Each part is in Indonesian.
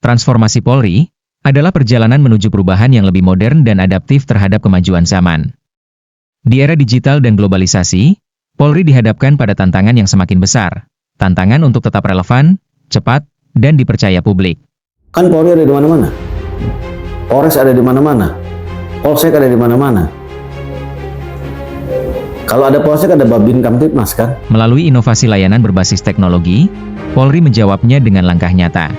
Transformasi Polri adalah perjalanan menuju perubahan yang lebih modern dan adaptif terhadap kemajuan zaman. Di era digital dan globalisasi, Polri dihadapkan pada tantangan yang semakin besar. Tantangan untuk tetap relevan, cepat, dan dipercaya publik. Kan Polri ada di mana-mana. Polres ada di mana-mana. Polsek ada di mana-mana. Kalau ada Polsek ada Babin Kamtibmas kan? Melalui inovasi layanan berbasis teknologi, Polri menjawabnya dengan langkah nyata.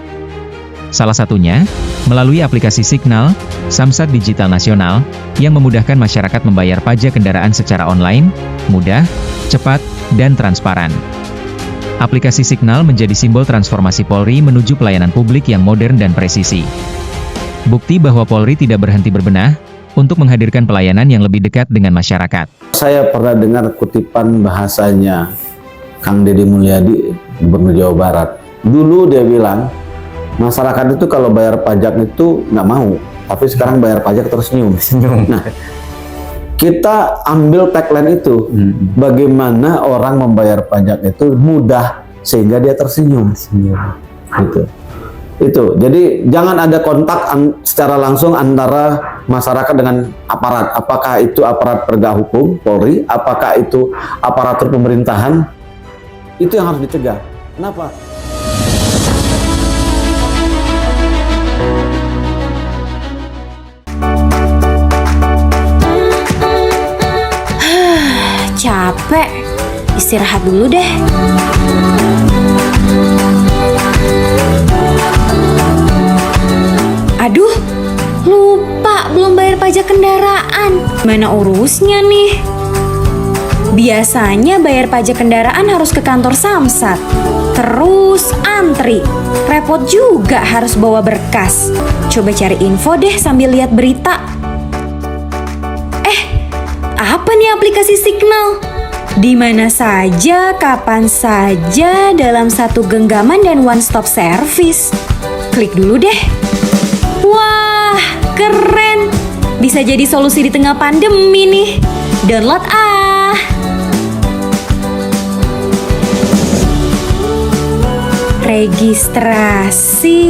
Salah satunya, melalui aplikasi Signal, Samsat Digital Nasional, yang memudahkan masyarakat membayar pajak kendaraan secara online, mudah, cepat, dan transparan. Aplikasi Signal menjadi simbol transformasi Polri menuju pelayanan publik yang modern dan presisi. Bukti bahwa Polri tidak berhenti berbenah untuk menghadirkan pelayanan yang lebih dekat dengan masyarakat. Saya pernah dengar kutipan bahasanya Kang Deddy Mulyadi, Gubernur Jawa Barat. Dulu dia bilang, masyarakat itu kalau bayar pajak itu nggak mau, tapi sekarang bayar pajak tersenyum. Nah, kita ambil tagline itu, bagaimana orang membayar pajak itu mudah sehingga dia tersenyum. Gitu. Itu. Jadi jangan ada kontak secara langsung antara masyarakat dengan aparat. Apakah itu aparat penegak hukum, Polri, apakah itu aparatur pemerintahan, itu yang harus dicegah. Kenapa? Capek, istirahat dulu deh. Aduh, lupa belum bayar pajak kendaraan. Mana urusnya nih? Biasanya bayar pajak kendaraan harus ke kantor Samsat, terus antri. Repot juga harus bawa berkas. Coba cari info deh sambil lihat berita. Apa nih aplikasi Signal? Di mana saja, kapan saja, dalam satu genggaman dan one stop service. Klik dulu deh. Wah, keren. Bisa jadi solusi di tengah pandemi nih. Download ah. Registrasi.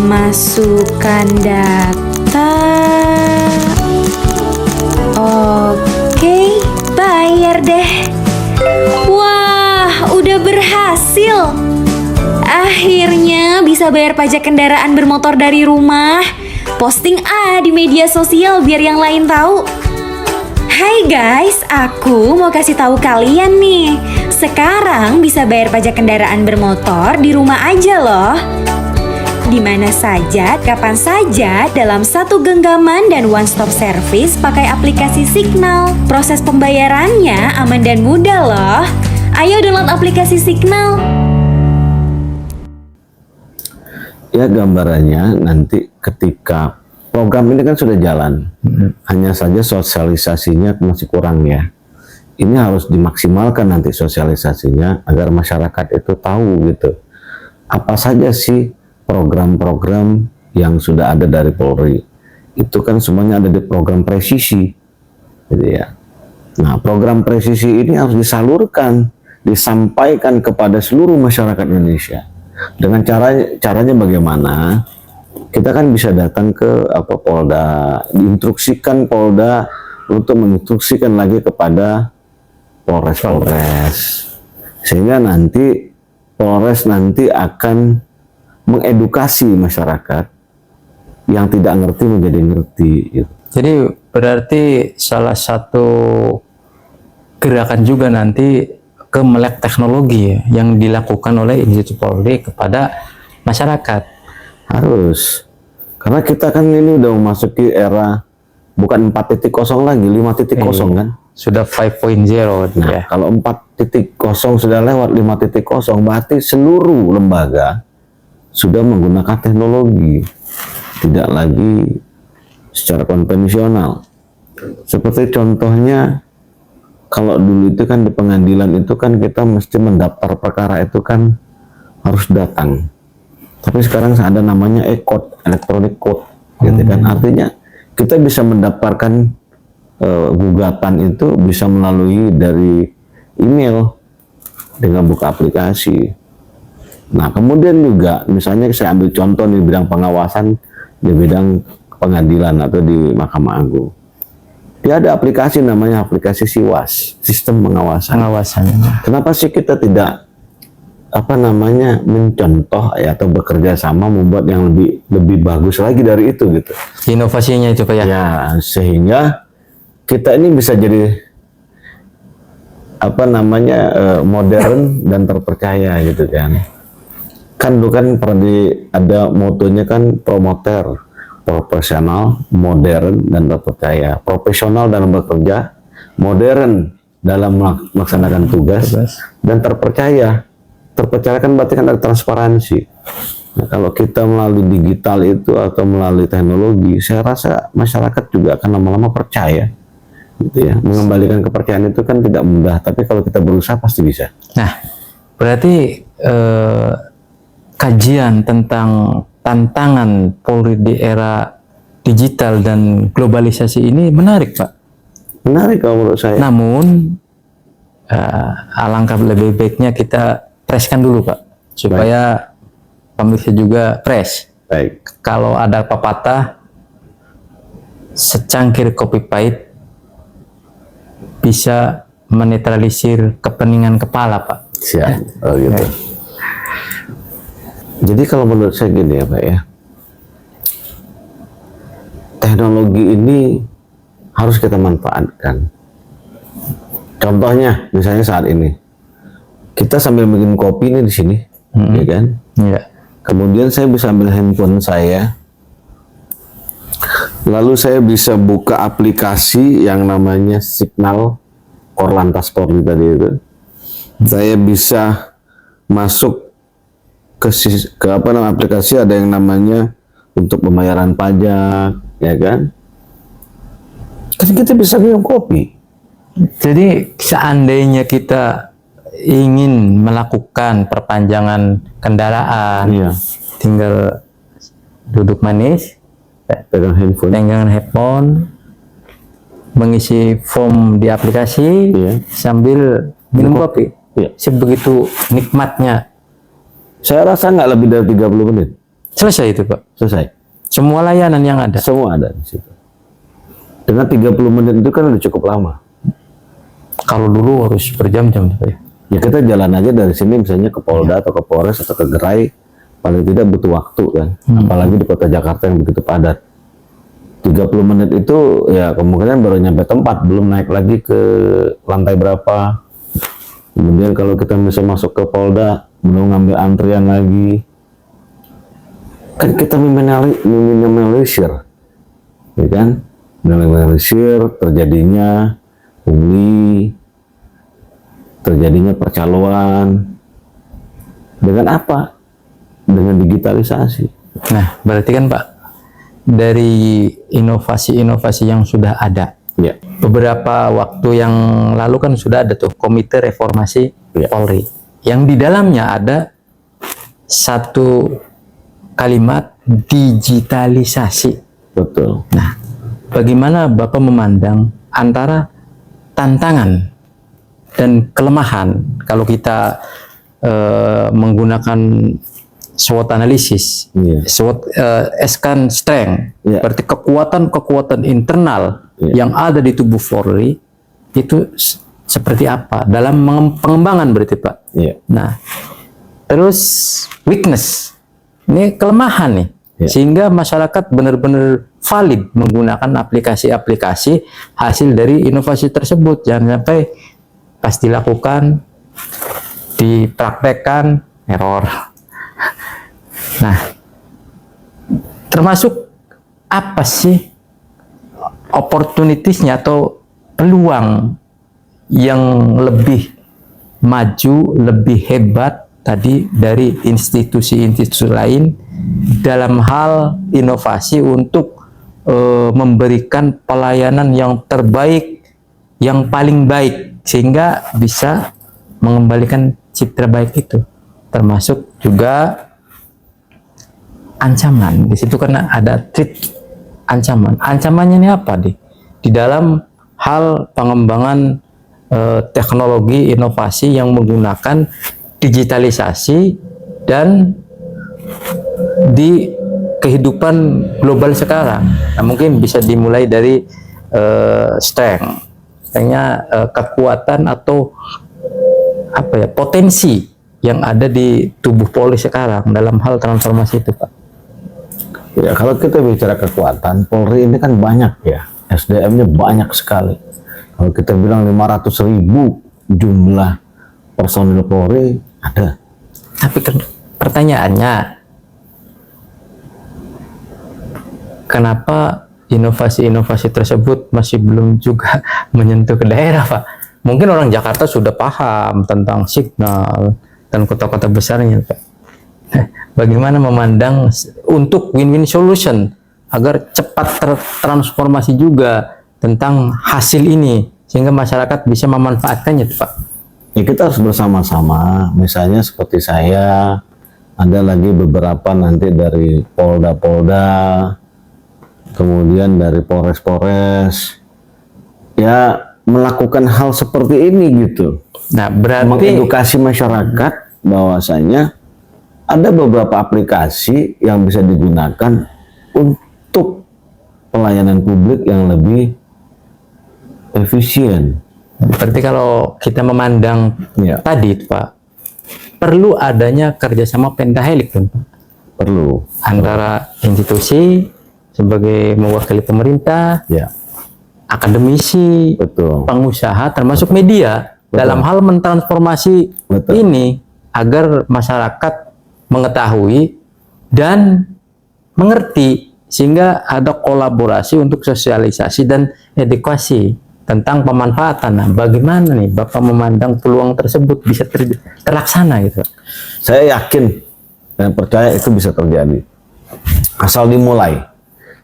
Masukkan data. Oke, bayar deh. Wah, udah berhasil. Akhirnya bisa bayar pajak kendaraan bermotor dari rumah. Posting di media sosial biar yang lain tahu. Hai guys, aku mau kasih tahu kalian nih. Sekarang bisa bayar pajak kendaraan bermotor di rumah aja loh. Di mana saja, kapan saja, dalam satu genggaman dan one stop service pakai aplikasi Signal. Proses pembayarannya aman dan mudah loh. Ayo download aplikasi Signal. Ya, gambarannya nanti ketika program ini kan sudah jalan, hanya saja sosialisasinya masih kurang ya. Ini harus dimaksimalkan nanti sosialisasinya agar masyarakat itu tahu gitu. Apa saja sih program-program yang sudah ada dari Polri. Itu kan semuanya ada di program presisi. Gitu ya. Nah, program presisi ini harus disalurkan, disampaikan kepada seluruh masyarakat Indonesia. Dengan caranya bagaimana? Kita kan bisa datang ke Polda, diinstruksikan Polda untuk menginstruksikan lagi kepada Polres. Sehingga nanti Polres nanti akan mengedukasi masyarakat yang tidak ngerti menjadi ngerti. Gitu. Jadi berarti salah satu gerakan juga nanti ke melek teknologi yang dilakukan oleh Institut Polri kepada masyarakat. Harus. Karena kita kan ini udah memasuki era bukan 4.0 lagi, 5.0 kan? Sudah 5.0 Nah, ya. kalau 4.0 sudah lewat, 5.0 berarti seluruh lembaga sudah menggunakan teknologi, tidak lagi secara konvensional. Seperti contohnya, kalau dulu itu kan di pengadilan itu kan kita mesti mendaftar perkara itu kan harus datang. Tapi sekarang ada namanya e-code, electronic code, gitu kan. Artinya kita bisa mendaftarkan gugatan itu bisa melalui dari email dengan buka aplikasi. Nah, kemudian juga misalnya saya ambil contoh di bidang pengawasan, di bidang pengadilan atau di Mahkamah Agung. Dia ada aplikasi namanya aplikasi SIWAS, sistem pengawasan. Kenapa sih kita tidak mencontoh ya, atau bekerja sama membuat yang lebih bagus lagi dari itu gitu. Inovasinya itu Pak ya. Ya, sehingga kita ini bisa jadi modern dan terpercaya gitu kan. Kan dulu kan pernah ada motonya kan promoter, profesional, modern dan terpercaya. Profesional dalam bekerja, modern dalam melaksanakan tugas. Dan terpercaya. Terpercaya kan berarti kan ada transparansi. Nah, kalau kita melalui digital itu atau melalui teknologi, saya rasa masyarakat juga akan lama-lama percaya, gitu ya. Mengembalikan kepercayaan itu kan tidak mudah, tapi kalau kita berusaha pasti bisa. Nah, berarti kajian tentang tantangan Polri di era digital dan globalisasi ini menarik, Pak. Menarik kalau menurut saya. Namun alangkah lebih baiknya kita presskan dulu, Pak, supaya pemirsa juga fresh. Baik. Kalau ada pepatah, secangkir kopi pahit bisa menetralisir kepeningan kepala, Pak. Siap. Oh gitu. Jadi kalau menurut saya gini ya Pak ya, teknologi ini harus kita manfaatkan. Contohnya, misalnya saat ini, kita sambil bikin kopi ini di sini, ya kan? Iya. Kemudian saya bisa ambil handphone saya, lalu saya bisa buka aplikasi yang namanya Signal Korlantas Polri tadi itu. Saya bisa masuk ke aplikasi, ada yang namanya untuk pembayaran pajak, ya kan? Kan kita bisa minum kopi. Jadi seandainya kita ingin melakukan perpanjangan kendaraan, Iya. tinggal duduk manis, Pegang handphone, mengisi form di aplikasi, Iya. sambil minum kopi. Iya. Sebegitu nikmatnya. Saya rasa nggak lebih dari 30 menit. Selesai itu, Pak. Selesai. Semua layanan yang ada. Semua ada di situ. Dengan 30 menit itu kan udah cukup lama. Kalau dulu harus berjam-jam, Pak ya. Ya kita jalan aja dari sini misalnya ke Polda atau ke Polres atau ke Gerai, paling tidak butuh waktu kan. Apalagi di kota Jakarta yang begitu padat. 30 menit itu ya kemungkinan baru nyampe tempat, belum naik lagi ke lantai berapa. Kemudian kalau kita bisa masuk ke Polda, belum ngambil antrian lagi. Kan kita meminimalisir, ya kan? Meminimalisir terjadinya pungli, terjadinya percaloan. Dengan apa? Dengan digitalisasi. Nah, berarti kan Pak, dari inovasi-inovasi yang sudah ada, Ya. beberapa waktu yang lalu kan sudah ada tuh Komite Reformasi Ya. Polri, yang di dalamnya ada satu kalimat digitalisasi. Betul. Nah, bagaimana Bapak memandang antara tantangan dan kelemahan kalau kita menggunakan SWOT analisis, Iya. SWOT scan strength, Iya. berarti kekuatan-kekuatan internal yang ada di tubuh Polri itu seperti apa dalam pengembangan berarti Pak. Iya. Nah, terus weakness, ini kelemahan nih, sehingga masyarakat benar-benar valid menggunakan aplikasi-aplikasi hasil dari inovasi tersebut. Jangan sampai pas dilakukan, dipraktekkan, error. Nah, termasuk apa sih opportunitiesnya atau peluang yang lebih maju, lebih hebat tadi dari institusi-institusi lain dalam hal inovasi untuk memberikan pelayanan yang terbaik, yang paling baik, sehingga bisa mengembalikan citra baik itu, termasuk juga ancaman. Di situ karena ada threat, ancaman. Ancamannya ini apa di dalam hal pengembangan teknologi inovasi yang menggunakan digitalisasi dan di kehidupan global sekarang. Nah, mungkin bisa dimulai dari strength-nya, kekuatan atau apa ya, potensi yang ada di tubuh Polri sekarang dalam hal transformasi itu, Pak. Ya, kalau kita bicara kekuatan, Polri ini kan banyak ya, SDM-nya banyak sekali. Kalau kita bilang 500.000 jumlah personil Polri ada. Tapi pertanyaannya, kenapa inovasi-inovasi tersebut masih belum juga menyentuh ke daerah, Pak? Mungkin orang Jakarta sudah paham tentang signal dan kota-kota besarnya, Pak. Bagaimana memandang untuk win-win solution agar cepat transformasi juga tentang hasil ini sehingga masyarakat bisa memanfaatkannya, Pak? Ya, kita harus bersama-sama. Misalnya seperti saya, ada lagi beberapa nanti dari Polda-Polda, kemudian dari Polres-Polres, ya melakukan hal seperti ini gitu. Nah, berarti mengedukasi masyarakat bahwasanya ada beberapa aplikasi yang bisa digunakan untuk pelayanan publik yang lebih efisien. berarti kalau kita memandang Ya. tadi, Pak, perlu adanya kerjasama pentahelik, Pak, Perlu. antara institusi sebagai mewakili pemerintah, Ya, akademisi, betul. pengusaha, termasuk media, dalam hal mentransformasi Betul. ini agar masyarakat mengetahui dan mengerti, sehingga ada kolaborasi untuk sosialisasi dan edukasi tentang pemanfaatan. Nah, bagaimana nih Bapak memandang peluang tersebut bisa terlaksana gitu? Saya yakin dan percaya itu bisa terjadi. Asal dimulai.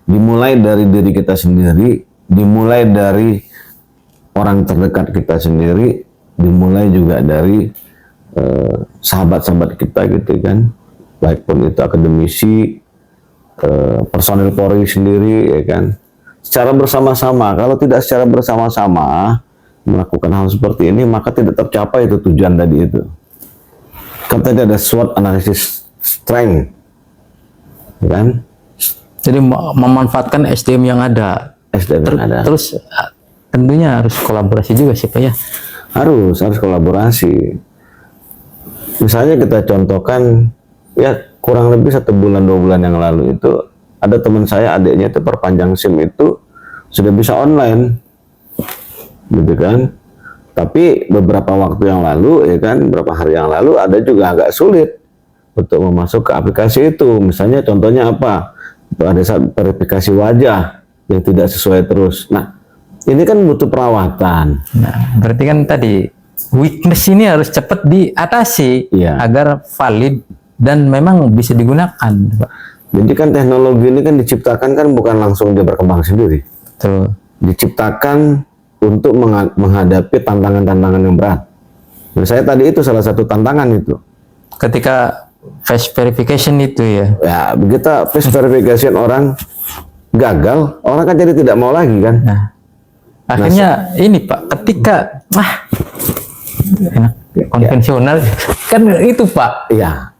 Dimulai dari diri kita sendiri, dimulai dari orang terdekat kita sendiri, dimulai juga dari sahabat-sahabat kita gitu kan. Baik pun itu akademisi, personil Polri sendiri ya kan. Secara bersama-sama. Kalau tidak secara bersama-sama melakukan hal seperti ini, maka tidak tercapai itu tujuan tadi itu. Kan tadi ada SWOT analisis strength, ya kan? Jadi memanfaatkan SDM yang ada. SDM yang ada. Terus tentunya harus kolaborasi juga sih, Pak, ya. Harus kolaborasi. Misalnya kita contohkan, ya kurang lebih 1 bulan 2 bulan yang lalu itu ada teman saya, adiknya itu perpanjang SIM itu sudah bisa online, gitu kan. Tapi beberapa waktu yang lalu, ya kan, beberapa hari yang lalu ada juga agak sulit untuk memasuk ke aplikasi itu. Misalnya contohnya apa? Ada verifikasi wajah yang tidak sesuai terus. Nah, ini kan butuh perawatan. Nah, berarti kan tadi weakness ini harus cepat diatasi Iya. agar valid dan memang bisa digunakan, Pak. Jadi kan teknologi ini kan diciptakan kan bukan langsung dia berkembang sendiri. Betul. Diciptakan untuk menghadapi tantangan-tantangan yang berat. Nah, saya tadi itu salah satu tantangan itu. Ketika face verification itu ya. Ya, begitu face verification orang gagal, orang kan jadi tidak mau lagi kan. Nah, akhirnya ini Pak, ketika enak, konvensional kan itu Pak. Iya.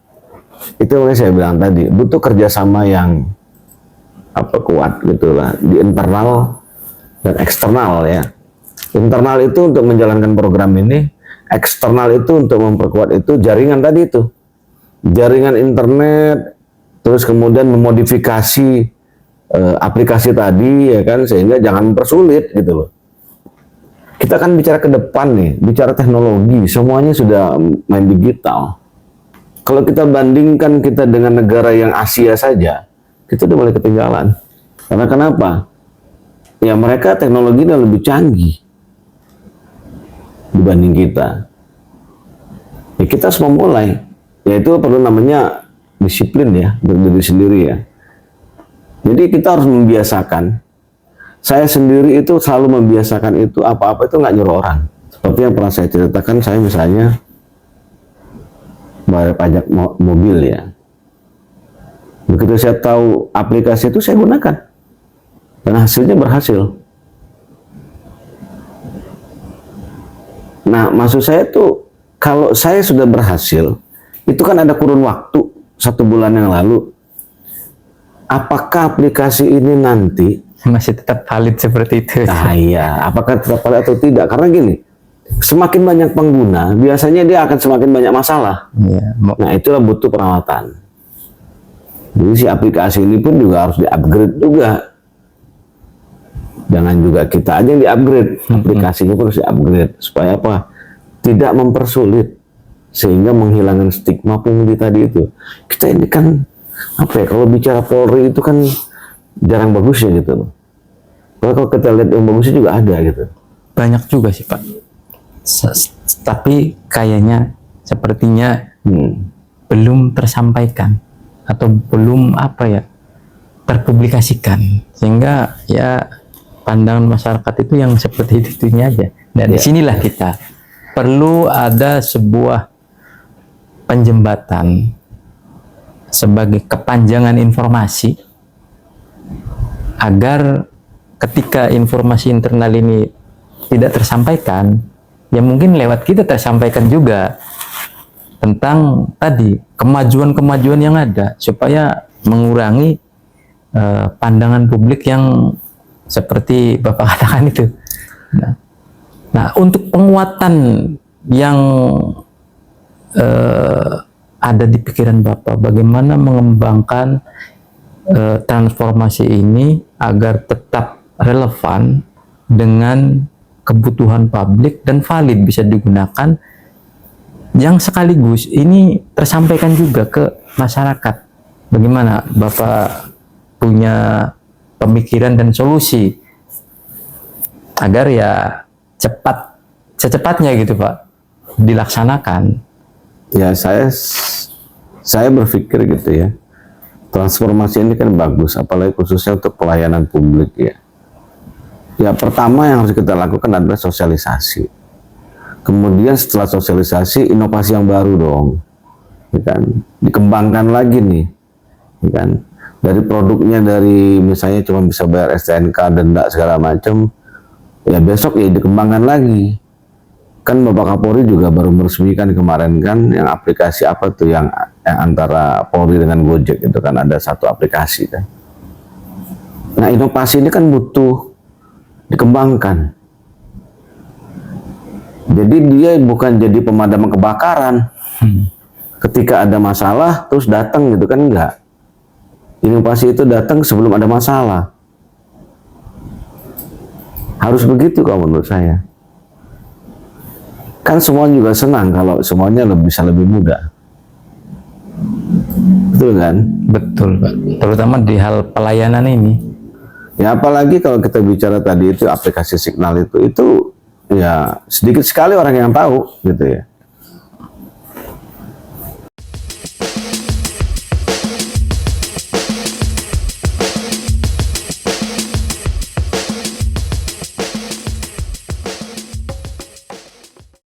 Itu yang saya bilang tadi, butuh kerjasama yang kuat gitulah di internal dan eksternal ya. Internal itu untuk menjalankan program ini, eksternal itu untuk memperkuat itu jaringan tadi itu. Jaringan internet, terus kemudian memodifikasi aplikasi tadi ya kan, sehingga jangan mempersulit gitu loh. Kita kan bicara ke depan nih, bicara teknologi, semuanya sudah main digital. Kalau kita bandingkan kita dengan negara yang Asia saja, kita udah mulai ketinggalan. Karena kenapa? Ya mereka teknologinya lebih canggih dibanding kita. Ya kita harus memulai. Ya itu perlu namanya disiplin ya, berdiri sendiri ya. Jadi kita harus membiasakan. Saya sendiri itu selalu membiasakan itu, apa-apa itu nggak nyuruh orang. Seperti yang pernah saya ceritakan, saya misalnya bayar pajak mobil ya. Begitu saya tahu aplikasi itu saya gunakan. Dan hasilnya berhasil. Nah, maksud saya tuh kalau saya sudah berhasil, Itu kan ada kurun waktu 1 bulan yang lalu. Apakah aplikasi ini nanti Masih tetap valid seperti itu. iya, apakah tetap valid atau tidak? Karena gini, semakin banyak pengguna, biasanya dia akan semakin banyak masalah. Iya, Nah, itulah butuh perawatan. Jadi si aplikasi ini pun juga harus di-upgrade juga. Jangan juga kita aja yang di-upgrade, aplikasinya pun harus di-upgrade. Supaya apa? Tidak mempersulit, sehingga menghilangkan stigma pungli tadi itu. Kita ini kan, apa ya, kalau bicara Polri itu kan jarang bagusnya gitu loh. Kalau kita lihat yang bagusnya juga ada gitu. banyak juga sih Pak. Tapi kayaknya sepertinya belum tersampaikan atau belum terpublikasikan, sehingga ya pandangan masyarakat itu yang seperti itu-itunya aja. Dan disinilah kita perlu ada sebuah penjembatan sebagai kepanjangan informasi, agar ketika informasi internal ini tidak tersampaikan, ya mungkin lewat kita tersampaikan juga tentang tadi kemajuan-kemajuan yang ada, supaya mengurangi pandangan publik yang seperti Bapak katakan itu. Nah, untuk penguatan yang ada di pikiran Bapak, bagaimana mengembangkan transformasi ini agar tetap relevan dengan kebutuhan publik dan valid, bisa digunakan, yang sekaligus ini tersampaikan juga ke masyarakat. Bagaimana Bapak punya pemikiran dan solusi agar ya secepatnya gitu Pak dilaksanakan. Ya, saya berpikir gitu ya, transformasi ini kan bagus, apalagi khususnya untuk pelayanan publik ya. Ya, pertama yang harus kita lakukan adalah sosialisasi. Kemudian setelah sosialisasi, inovasi yang baru dong, ya kan? Dikembangkan lagi nih, ya kan? Dari produknya, dari misalnya cuma bisa bayar STNK, denda segala macam, ya besok ya dikembangkan lagi. Kan Bapak Kapolri juga baru meresmikan kemarin kan yang aplikasi apa tuh yang antara Polri dengan Gojek itu kan, ada satu aplikasi kan. Nah, inovasi ini kan butuh dikembangkan. Jadi dia bukan jadi pemadam kebakaran. Ketika ada masalah terus datang gitu kan, enggak. Inovasi itu datang sebelum ada masalah. Harus begitu kalau menurut saya. Kan semua juga senang kalau semuanya bisa lebih mudah. Betul kan? Betul Pak, terutama di hal pelayanan ini. Ya, apalagi kalau kita bicara tadi itu aplikasi Signal itu ya sedikit sekali orang yang tahu gitu ya.